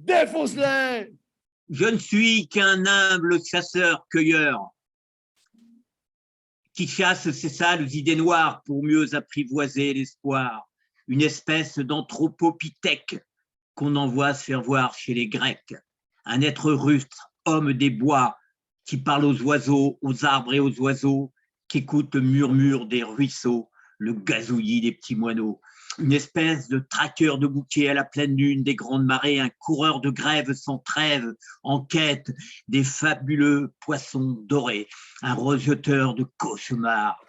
Défonce-les! Je ne suis qu'un humble chasseur-cueilleur qui chasse ces sales idées noires pour mieux apprivoiser l'espoir. Une espèce d'anthropopithèque qu'on envoie se faire voir chez les Grecs. Un être rustre, homme des bois, qui parle aux oiseaux, aux arbres et aux oiseaux, qui écoute le murmure des ruisseaux, le gazouillis des petits moineaux. Une espèce de traqueur de bouquets à la pleine lune des grandes marées, un coureur de grève sans trêve, en quête des fabuleux poissons dorés, un rejeteur de cauchemars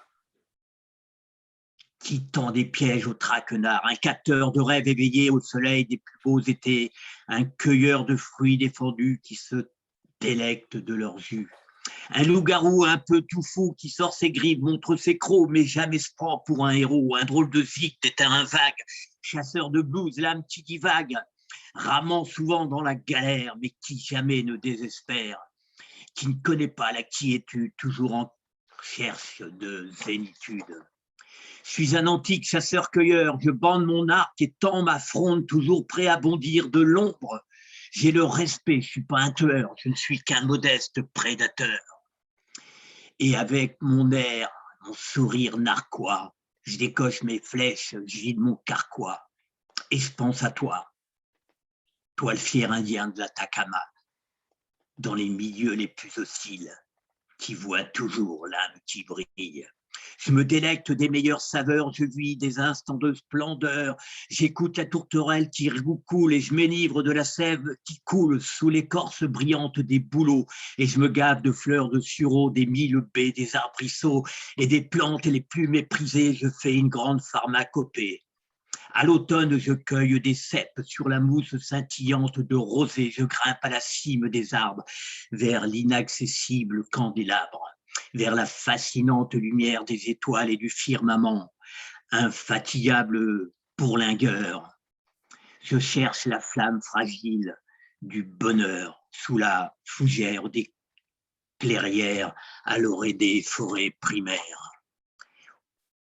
qui tend des pièges aux traquenards, un capteur de rêves éveillés au soleil des plus beaux étés, un cueilleur de fruits défendus qui se délecte de leur jus. Un loup-garou un peu tout fou qui sort ses griffes, montre ses crocs, mais jamais se prend pour un héros. Un drôle de zik, des terrains vagues, chasseur de blues, l'âme qui divague, ramant souvent dans la galère, mais qui jamais ne désespère, qui ne connaît pas la quiétude, toujours en recherche de zénitude. Je suis un antique chasseur-cueilleur, je bande mon arc et tends ma fronde, toujours prêt à bondir de l'ombre. J'ai le respect, je ne suis pas un tueur, je ne suis qu'un modeste prédateur. Et avec mon air, mon sourire narquois, je décoche mes flèches, je vide mon carquois. Et je pense à toi, toi le fier indien de l'Atacama, dans les milieux les plus hostiles, qui voit toujours l'âme qui brille. Je me délecte des meilleures saveurs, je vis des instants de splendeur, j'écoute la tourterelle qui roucoule et je m'enivre de la sève qui coule sous l'écorce brillante des bouleaux et je me gave de fleurs de sureau, des mille baies, des arbrisseaux et des plantes les plus méprisées, je fais une grande pharmacopée. À l'automne, je cueille des cèpes sur la mousse scintillante de rosée, je grimpe à la cime des arbres vers l'inaccessible candélabre, vers la fascinante lumière des étoiles et du firmament, infatigable bourlingueur. Je cherche la flamme fragile du bonheur sous la fougère des clairières à l'orée des forêts primaires.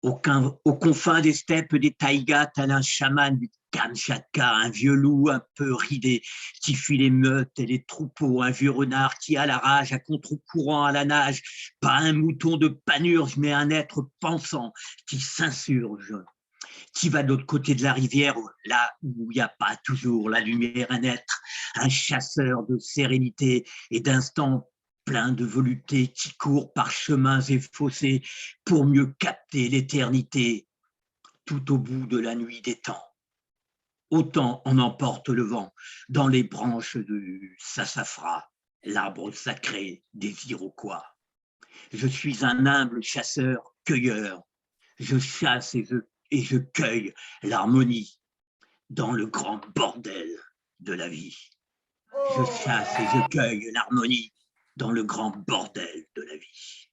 Aux confins des steppes des taïgas, tel un chaman du Kamchatka, un vieux loup un peu ridé qui fuit les meutes et les troupeaux, un vieux renard qui a la rage à contre-courant à la nage, pas un mouton de panurge, mais un être pensant qui s'insurge, qui va de l'autre côté de la rivière, là où il n'y a pas toujours la lumière à naître, un chasseur de sérénité et d'instants plein de volupté qui court par chemins et fossés pour mieux capter l'éternité tout au bout de la nuit des temps. Autant en emporte le vent dans les branches du sassafras, l'arbre sacré des Iroquois. Je suis un humble chasseur-cueilleur. Je chasse et je cueille l'harmonie dans le grand bordel de la vie. Je chasse et je cueille l'harmonie dans le grand bordel de la vie.